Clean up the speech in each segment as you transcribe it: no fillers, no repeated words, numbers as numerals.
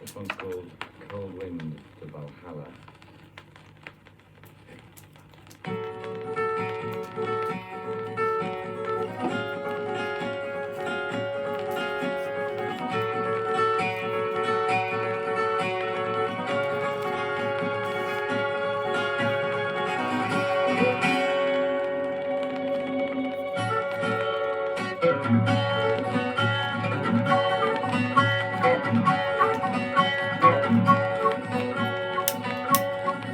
This one's called Cold Wind to Valhalla.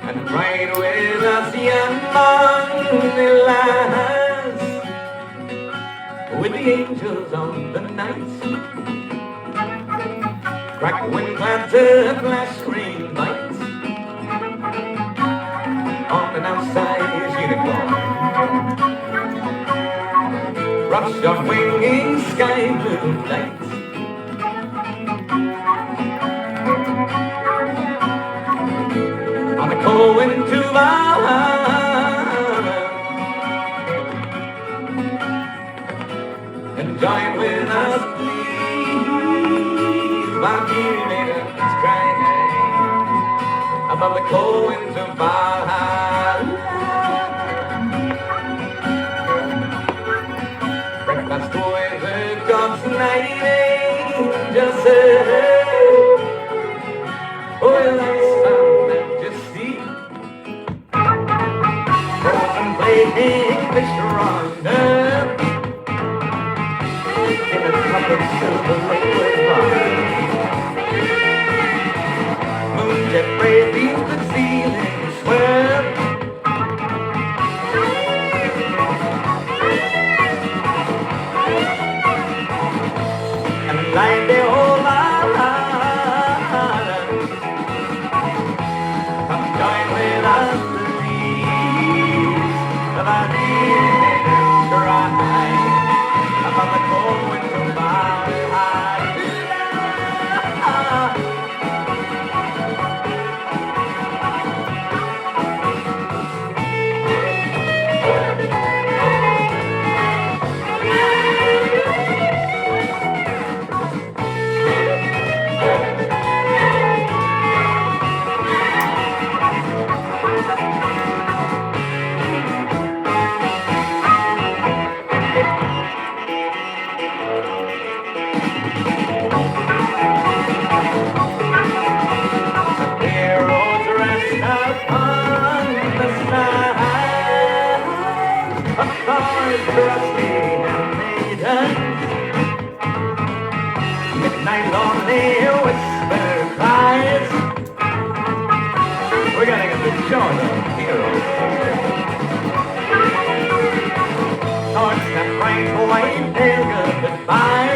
And right with us among the lands, with the angels on the night, crack wind clatter, flash rain bites on an outside unicorn, rush of winging sky blue lights. On a cold wind to Valhalla, and join with us, please, my dear maidens, crying above the cold wind to Valhalla. Breakfast with the God's night angel said, oh, nice majesty, and play English ronda in a cup of silver liquid wine. Moonjet rays the ceiling swell, and light the whole island. Come join with us, please, of our dear cry above the cold wind of Valhalla. Heroes rest upon the side of Thor's trusty maidens. Midnight lonely whisper cries. We're gonna get the joy of heroes. Thor's that bright white veil goodbye.